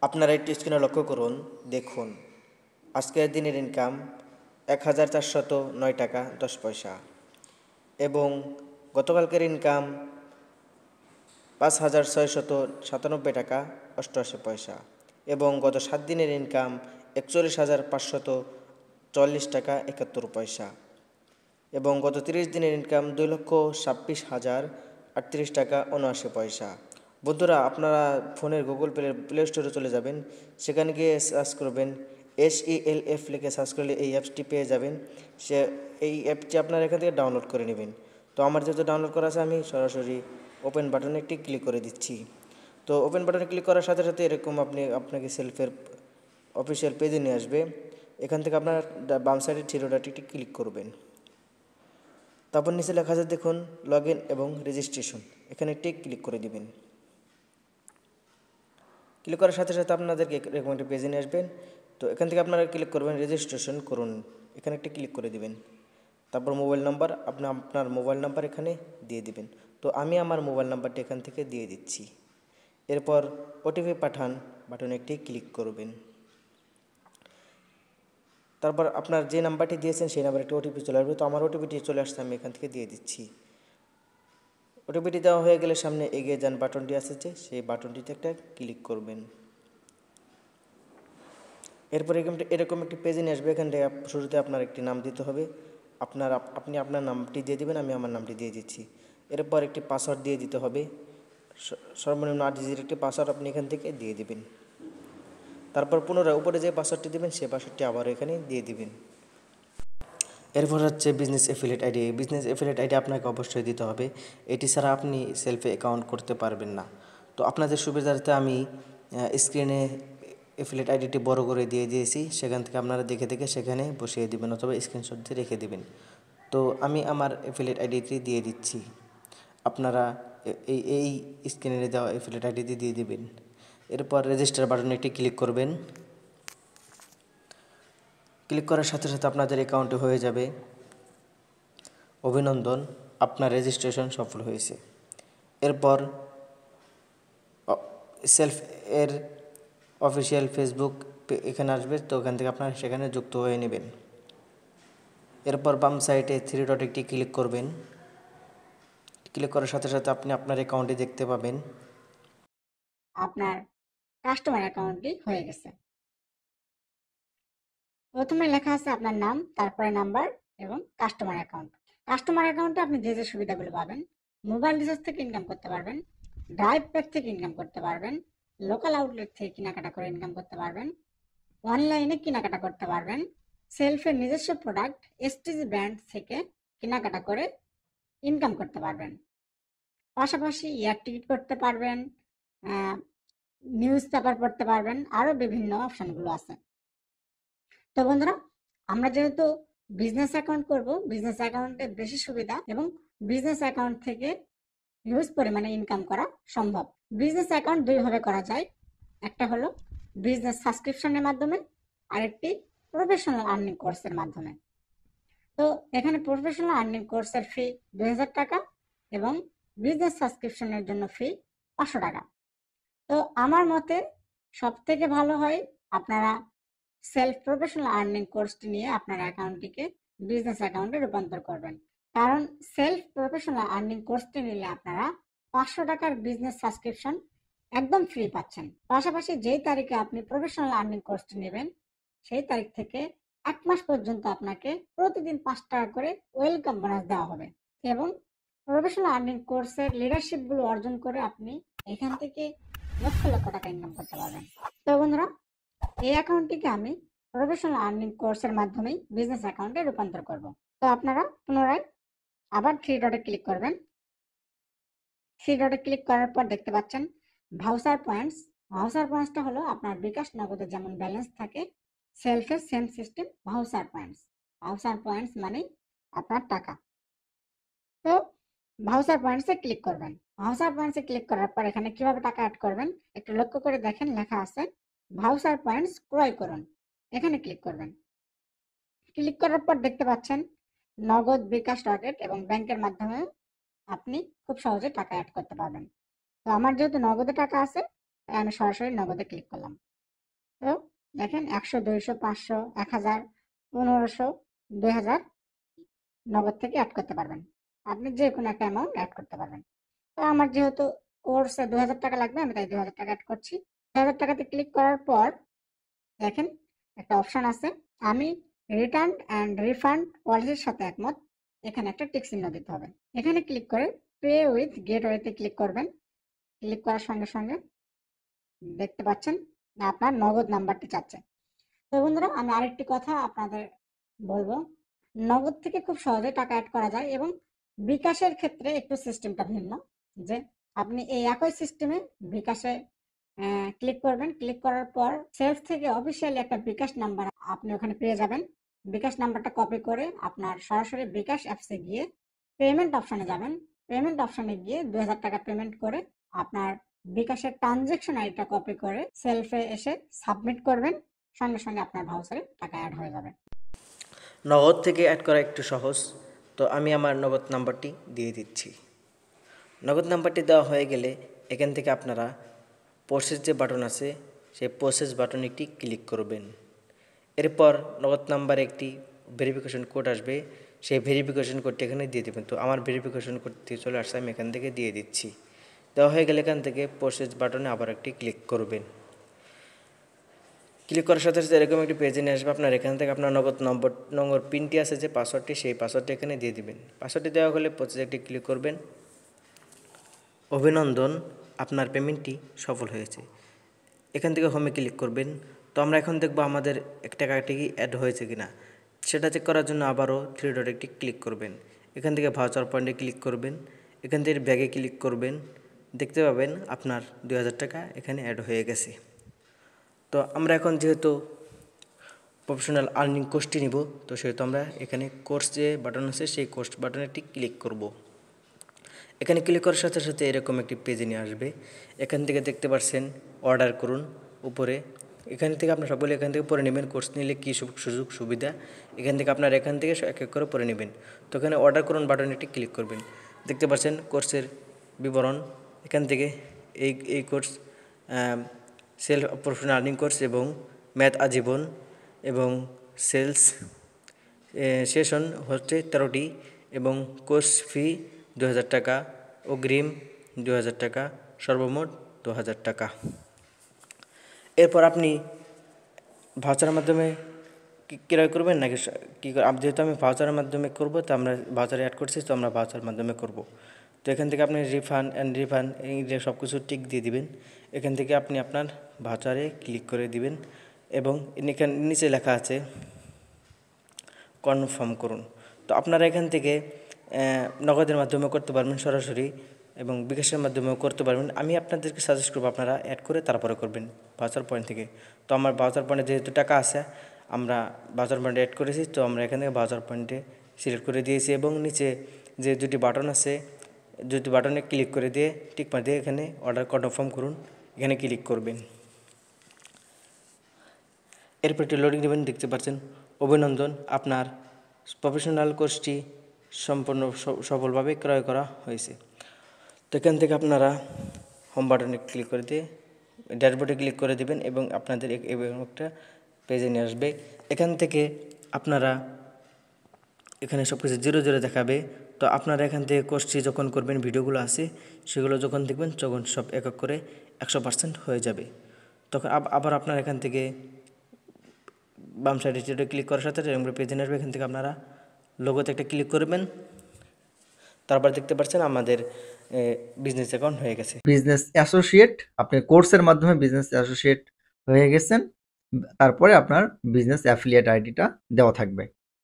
আপনারা একটু স্ক্রিনে লক্ষ্য করুন, দেখুন আজকের দিনের ইনকাম ১,৪০৯ টাকা ১০ পয়সা এবং গতকালকের ইনকাম ৫,৬৯৭ টাকা ৮৮ পয়সা এবং গত ৭ দিনের ইনকাম ৪১,৫৪০ টাকা ৭১ পয়সা এবং গত 30 দিনের ইনকাম ২,২৬,০৩৮ টাকা ৭৯ পয়সা। বন্ধুরা, আপনারা ফোনের গুগল প্লে স্টোরে চলে যাবেন, সেখানে গিয়ে সার্চ করবেন SELF লিখে সার্চ করলে এই অ্যাপসটি পেয়ে যাবেন। এই অ্যাপটি আপনারা এখান থেকে ডাউনলোড করে নেবেন। তো আমার যেহেতু ডাউনলোড করা আছে, আমি সরাসরি ওপেন বাটনে একটি ক্লিক করে দিচ্ছি। তো ওপেন বাটনে ক্লিক করার সাথে সাথে এরকম আপনাকে সেলফের অফিসিয়াল পেজে নিয়ে আসবে। এখান থেকে আপনার বাম সাইডে থ্রি ডটে একটি ক্লিক করবেন। তারপর নিচে লেখা আছে দেখুন লগ ইন এবং রেজিস্ট্রেশন, এখানে একটি ক্লিক করে দিবেন। ক্লিক করার সাথে সাথে আপনাদেরকে এরকম একটা পেজে নিয়ে আসবেন। তো এখান থেকে আপনারা ক্লিক করবেন রেজিস্ট্রেশন করুন, এখানে একটি ক্লিক করে দিবেন। তারপর মোবাইল নাম্বার, আপনার মোবাইল নাম্বার এখানে দিয়ে দিবেন। তো আমি আমার মোবাইল নাম্বারটি এখান থেকে দিয়ে দিচ্ছি। এরপর ওটিপি পাঠান বাটনে একটি ক্লিক করবেন। তারপর আপনার যে নাম্বারটি দিয়েছেন সেই নাম্বারে একটি ওটিপি চলে আসবে। তো আমার ওটিপিটি চলে আসছে, আমি এখান থেকে দিয়ে দিচ্ছি। ওটিপিটি দেওয়া হয়ে গেলে সামনে এগিয়ে যান বাটনটি আছে যে, সেই বাটনটিতে একটা ক্লিক করবেন। এরপর এরকম একটি পেজে নিয়ে আসবে। এখান থেকে শুরুতে আপনার একটি নাম দিতে হবে। আপনি আপনার নামটি দিয়ে দিবেন, আমি আমার নামটি দিয়ে দিচ্ছি। এরপর একটি পাসওয়ার্ড দিয়ে দিতে হবে, সর্বনিম্ন 8 ডিজিট একটি পাসওয়ার্ড আপনি এখান থেকে দিয়ে দিবেন। তারপর পুনরায় উপরে যে পাসওয়ার্ডটি দেবেন সেই পাসওয়ার্ডটি আবার এখানে দিয়ে দিবেন। এরপর হচ্ছে business affiliate ID. Business affiliate ID আপনাকে অবশ্যই দিতে হবে, এটি ছাড়া আপনি সেলফে অ্যাকাউন্ট করতে পারবেন না। তো আপনাদের সুবিধার্থে আমি স্ক্রিনে অ্যাফিলিয়েট আইডিটি বড় করে দিয়ে দিয়েছি, সেখান থেকে আপনারা দেখে দেখে সেখানে বসিয়ে দিবেন অথবা স্ক্রিনশট দিয়ে রেখে দিবেন। তো আমি আমার অ্যাফিলিয়েট আইডিটি দিয়ে দিচ্ছি, আপনারা এই স্ক্রিনে দেওয়া অ্যাফিলিয়েট আইডিটি দিয়ে দিবেন। এরপর রেজিস্টার বাটনে একটি ক্লিক করবেন। ক্লিক করার সাথে সাথে আপনাদের অ্যাকাউন্টে হয়ে যাবে। অভিনন্দন, আপনার রেজিস্ট্রেশন সফল হয়েছে। এরপর সেলফ এর অফিসিয়াল ফেসবুক এখানে আসবে, তো ওখান থেকে আপনারা সেখানে যুক্ত হয়ে নেবেন। এরপর বাম সাইডে থ্রি ডট একটি ক্লিক করবেন। ক্লিক করার সাথে সাথে আপনি আপনার অ্যাকাউন্টে দেখতে পাবেন আপনার কাস্টমার অ্যাকাউন্টটি হয়ে গেছে। প্রথমে লেখা আছে আপনার নাম, তারপরে নাম্বার এবং কাস্টমার অ্যাকাউন্ট। কাস্টমার অ্যাকাউন্টে আপনি যে যে সুবিধাগুলো পাবেন, মোবাইল রিচার্জ থেকে ইনকাম করতে পারবেন, ড্রাইভ প্যাক থেকে ইনকাম করতে পারবেন, লোকাল আউটলেট থেকে কেনাকাটা করে ইনকাম করতে পারবেন, অনলাইনে কেনাকাটা করতে পারবেন, সেলফের নিজস্ব প্রোডাক্ট এসটিজি ব্র্যান্ড থেকে কেনাকাটা করে ইনকাম করতে পারবেন। পাশাপাশি এয়ার টিকিট করতে পারবেন, নিউজ পেপার পড়তে পারবেন, আরো বিভিন্ন অপশনগুলো আছে। তো বন্ধুরা, আমরা যেহেতু বিজনেস অ্যাকাউন্ট করব, বিজনেস অ্যাকাউন্টে বেশি সুবিধা এবং বিজনেস অ্যাকাউন্ট থেকে হিউজ পরিমাণে ইনকাম করা সম্ভব। বিজনেস অ্যাকাউন্ট দুই ভাবে করা যায়, একটা হলো বিজনেস সাবস্ক্রিপশনের মাধ্যমে, আরেকটি প্রফেশনাল আর্নিং কোর্সের মাধ্যমে। তো এখানে প্রফেশনাল আর্নিং কোর্সের ফি 2000 টাকা এবং বিজনেস সাবস্ক্রিপশনের জন্য ফি 500 টাকা। তো আমার মতে সব থেকে ভালো হয় আপনারা সেলফ প্রফেশনাল আর্নিং কোর্সটি নিয়ে আপনার অ্যাকাউন্টটিকে বিজনেস অ্যাকাউন্টে রূপান্তর করবেন। কারণ সেলফ প্রফেশনাল আর্নিং কোর্সটি নিলে আপনারা 500 টাকার বিজনেস সাবস্ক্রিপশন একদম ফ্রি পাচ্ছেন। পাশাপাশি যেই তারিখে আপনি প্রফেশনাল আর্নিং কোর্সটি নেবেন সেই তারিখ থেকে 1 মাস পর্যন্ত আপনাকে প্রতিদিন 5 টাকা করে ওয়েলকাম বোনাস দেওয়া হবে এবং প্রফেশনাল আর্নিং কোর্সের লিডারশিপ গুলো অর্জন করে আপনি এখান থেকে লক্ষ লক্ষ টাকা ইনকাম করতে পারবেন। তো বন্ধুরা, এই অ্যাকাউন্টটিকে আমি প্রফেশনাল আর্নিং কোর্সের মাধ্যমেই বিজনেস অ্যাকাউন্টে রূপান্তর করব। তো আপনারা পুনরায় আবার থ্রি ডটে ক্লিক করবেন। থ্রি ডটে ক্লিক করার পর দেখতে পাচ্ছেন ভাউচার পয়েন্টস। ভাউচার পয়েন্টসটা হলো আপনার বিকাশ নগদে যেমন ব্যালেন্স থাকে, সেলফের same system voucher points. Voucher points মানে আপনার টাকা। তো ভাউচার পয়েন্টসে ক্লিক করবেন। ভাউচার পয়েন্টসে ক্লিক করার পর এখানে কিভাবে টাকা অ্যাড করবেন একটু লক্ষ্য করে দেখেন, লেখা আছে ভাউচার পয়েন্টস ক্রয় করুন, এখানে ক্লিক করবেন। ক্লিক করার পর দেখতে পাচ্ছেন নগদ, বিকাশ, রকেট এবং ব্যাংকের মাধ্যমে আপনি খুব সহজে টাকা অ্যাড করতে পারবেন। তো আমার যেহেতু নগদে টাকা আছে তাই আমি সরাসরি নগদে ক্লিক করলাম। তো দেখেন 100, 200, 500, 1000, 1500, 2000 নগদ থেকে অ্যাড করতে পারবেন। আপনি যে কোনো একটা অ্যামাউন্ট অ্যাড করতে পারবেন। তো আমার যেহেতু কোর্সে 2000 টাকা লাগবে, আমি তাই 2000 টাকা অ্যাড করছি। 2000 টাকাতে ক্লিক করার পর দেখেন একটা অপশন আছে, আমি রিটার্ন অ্যান্ড রিফান্ড পলিসির সাথে একমত। এখানে একটা টিক চিহ্ন দিতে হবে। এখানে ক্লিক করে পে উইথ গেটওয়েতে ক্লিক করবেন। ক্লিক করার সঙ্গে সঙ্গে দেখতে পাচ্ছেন আপনার নগদ নাম্বারটি চাচ্ছে। তো বন্ধুরা, আমি আরেকটি কথা আপনাদের বলবো, নগদ থেকে খুব সহজে টাকা অ্যাড করা যায় এবং বিকাশের ক্ষেত্রে একটু সিস্টেমটা ভিন্ন। যে আপনি এই একই সিস্টেমে বিকাশে ক্লিক করবেন। ক্লিক করার পর সেলস থেকে অফিসিয়ালি একটা বিকাশ নাম্বার আপনি ওখানে পেয়ে যাবেন। বিকাশ নাম্বারটা কপি করে আপনার সরাসরি বিকাশ অ্যাপসে গিয়ে পেমেন্ট অপশনে যাবেন। পেমেন্ট অপশনে গিয়ে 2000 টাকা পেমেন্ট করে আপনার বিকাশের ট্রানজেকশন আইডিটা কপি করে সেলফে এসে সাবমিট করবেন। সঙ্গে সঙ্গে আপনার ভাউচারে টাকা অ্যাড হয়ে যাবে। নগদ থেকে অ্যাড করা একটু সহজ। তো আমি আমার নগদ নাম্বারটি দিয়ে দিচ্ছি। নগদ নাম্বারটি দেওয়া হয়ে গেলে এখান থেকে আপনারা প্রসেস যে বাটন আছে সেই প্রসেস বাটনে একটি ক্লিক করবেন। এরপর নগদ নাম্বারে একটি ভেরিফিকেশন কোড আসবে, সেই ভেরিফিকেশন কোডটি এখানে দিয়ে দেবেন। তো আমার ভেরিফিকেশন কোডটি চলে আসছে, আমি এখান থেকে দিয়ে দিচ্ছি। দেওয়া হয়ে গেলে এখান থেকে প্রসেস বাটনে আবার একটি ক্লিক করবেন। ক্লিক করার সাথে সাথে এরকম একটি পেজে নিয়ে আসবে। আপনার এখান থেকে আপনার নগদ নম্বর পিনটি আছে যে পাসওয়ার্ডটি, সেই পাসওয়ার্ডটি এখানে দিয়ে দিবেন। পাসওয়ার্ডটি দেওয়া হলে প্রসেসে একটি ক্লিক করবেন। অভিনন্দন, আপনার পেমেন্টটি সফল হয়েছে। এখান থেকে হোমে ক্লিক করবেন। তো আমরা এখন দেখব আমাদের 1 টাকাটি কি অ্যাড হয়েছে কিনা। সেটা চেক করার জন্য আবারও 3 ডট একটি ক্লিক করবেন। এখান থেকে ভাউচার পয়েন্টে ক্লিক করবেন। এখান থেকে ব্যাগে ক্লিক করবেন। দেখতে পাবেন আপনার 2000 টাকা এখানে অ্যাড হয়ে গেছে। তো আমরা এখন যেহেতু প্রফেশনাল আর্নিং কোর্সটি নিব, তো সেহেতু আমরা এখানে কোর্স যে বাটন আছে সেই কোর্স বাটনে একটি ক্লিক করব। এখানে ক্লিক করার সাথে সাথে এরকম একটি পেজে নিয়ে আসবে। এখান থেকে দেখতে পাচ্ছেন অর্ডার করুন উপরে। এখান থেকে আপনার সকলে এখান থেকে পড়ে নেবেন কোর্স নিলে কী সুযোগ সুবিধা। এখান থেকে আপনার এখান থেকে এক এক করে পড়ে নেবেন। তো এখানে অর্ডার করুন বাটনে একটি ক্লিক করবেন। দেখতে পাচ্ছেন কোর্সের বিবরণ। এখান থেকে এই course self professional earning course এবং ম্যাথ আজীবন এবং সেলস সেশন হচ্ছে 13টি এবং কোর্স ফি 2000 টাকা, অগ্রিম 2000 টাকা, সর্বমোট 2000 টাকা। এরপর আপনি ভাউচারের মাধ্যমে ক্রয় করবেন নাকি কী, যেহেতু আমি ভাউচারের মাধ্যমে করব, তো আমরা ভাউচারে অ্যাড করছি, তো আমরা ভাউচারের মাধ্যমে করব। তো এখান থেকে আপনি রিফান্ড এই যে সব কিছু টিক দিয়ে দিবেন। এখান থেকে আপনি আপনার ভাউচারে ক্লিক করে দিবেন এবং এখানে নিচে লেখা আছে কনফার্ম করুন। তো আপনারা এখান থেকে নগদের মাধ্যমে করতে পারবেন সরাসরি এবং বিকাশের মাধ্যমেও করতে পারবেন। আমি আপনাদেরকে সাজেস্ট করবো আপনারা অ্যাড করে তারপরে করবেন ভাউচার পয়েন্ট থেকে। তো আমার ভাউচার পয়েন্টে যেহেতু টাকা আছে, আমরা ভাউচার পয়েন্টে অ্যাড করেছি, তো আমরা এখান থেকে ভাউচার পয়েন্টে সিলেক্ট করে দিয়েছি এবং নিচে যে দুটি বাটন আছে, দুটি বাটনে ক্লিক করে দিয়ে টিক মার দিয়ে এখানে অর্ডার কনফার্ম করুন, এখানে ক্লিক করবেন। এরপর একটি লোডিং দেবেন। দেখতে পাচ্ছেন অভিনন্দন, আপনার প্রফেশনাল কোর্সটি সম্পূর্ণ সফলভাবে ক্রয় করা হয়েছে। তো এখান থেকে আপনারা হোম বাটনে ক্লিক করে দিয়ে ড্যাশবোর্ডে ক্লিক করে দেবেন এবং আপনাদের একটা পেজে নিয়ে আসবে। এখান থেকে আপনারা এখানে সব কিছু 0 দেখাবে। তো আপনারা এখান থেকে কোর্সটি যখন করবেন, ভিডিওগুলো আছে সেগুলো যখন দেখবেন তখন সব এক এক করে 100% হয়ে যাবে। তখন আবার আপনারা এখান থেকে বাম সাইডে ক্লিক করার সাথে এরকম পেজে নিয়ে আসবে। এখান থেকে আপনারা লোগোতে একটা ক্লিক করবেন। তারপর দেখতে পাচ্ছেন আমাদের বিজনেস অ্যাকাউন্ট হয়ে গেছে। বিজনেস অ্যাসোসিয়েট, আপনি কোর্সের মাধ্যমে বিজনেস অ্যাসোসিয়েট হয়ে গেছেন। তারপরে আপনার বিজনেস অ্যাফিলিয়েট আইডিটা দেওয়া থাকবে।